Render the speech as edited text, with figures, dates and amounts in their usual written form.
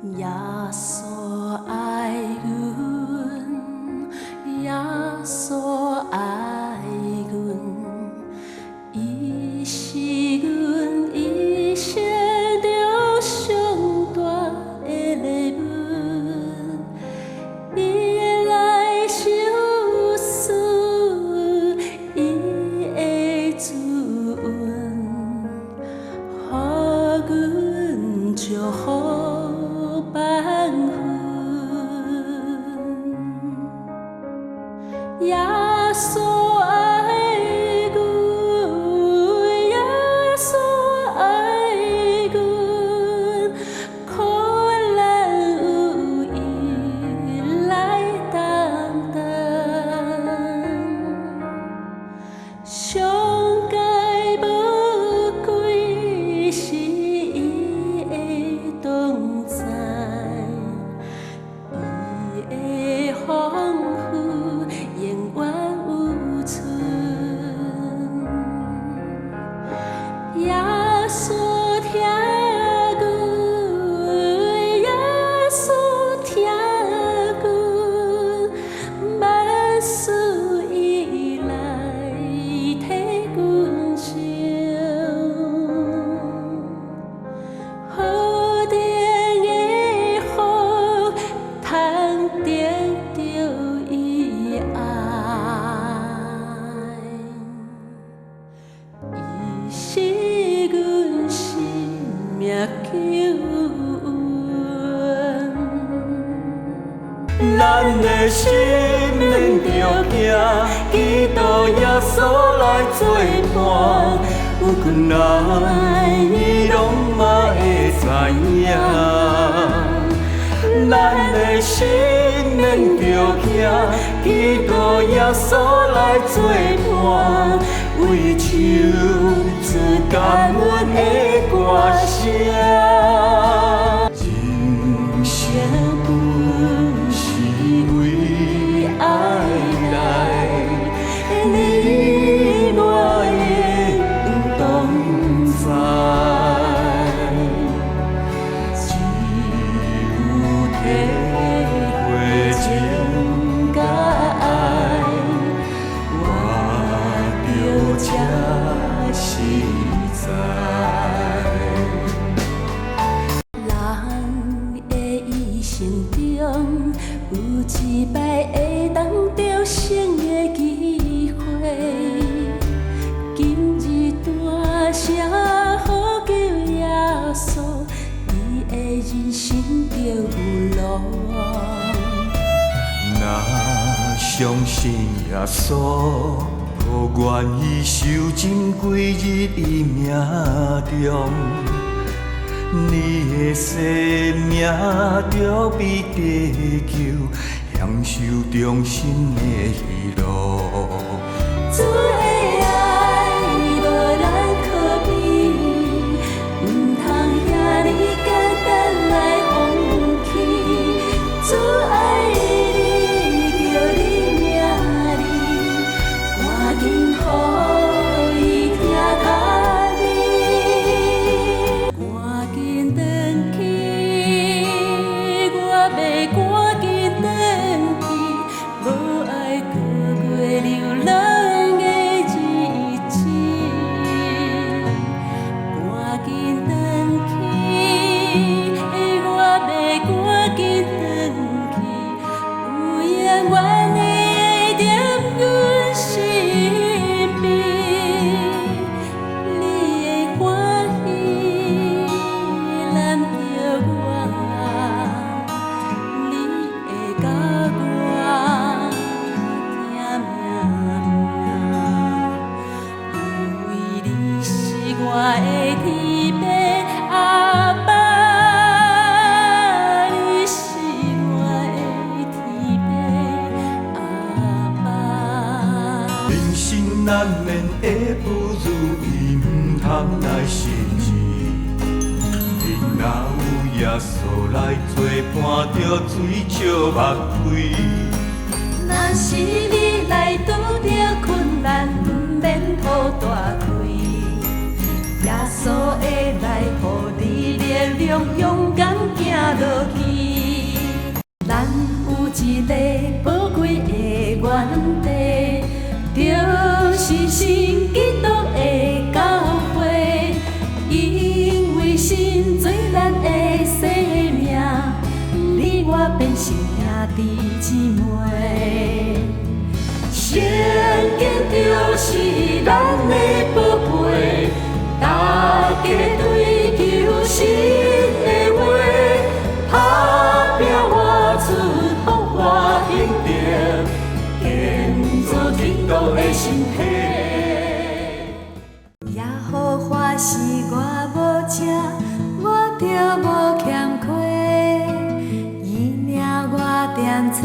耶稣爱阮，耶稣爱阮，伊是阮一生中上大的礼物，伊会来收拾，伊的主恩，予阮祝福。万分，耶稣爱阮，耶稣爱阮，可咱有伊来担当，上界无贵是伊的同在。丰富永远有存，耶稣听阮，耶稣听阮，万事伊来替阮想，好定的福通得。咱的心免着惊，祈祷耶稣来作伴。有困难，伊拢嘛会知影。咱的心免着惊，祈祷耶稣来作伴。为唱出感恩的歌声。有一摆会当着生的机会，今日大声呼求耶稣，你的人生就有路。若相信耶稣，无愿意受尽几日伊命中。你的生命就必得救，享受终身的喜乐。主的爱无咱可比，唔通遐尼简单来放弃。主爱你，叫你名字，赶紧予伊听卡你。赶紧转去，我要赶紧转去，无爱过流浪的日子。赶紧转去，我要赶紧转去，有永远的爱踮阮身边，你的欢喜揽着我，你会甲我听命命，因为你是我的天父阿爸，你是我的天父阿爸。人生难免会不如意，唔通来心志。你若有耶稣来作伴，着水笑目开。若是你来拄着困难，唔免抱大开。耶稣会来，予你力量，勇敢行落去。心做咱的生命，你我变成兄弟姊妹。圣经就是咱的宝贝，大家追求神的话，打拼活出风华英名，建造天国的身体。耶和华是我无遮，我着无欠亏，伊领我踮找。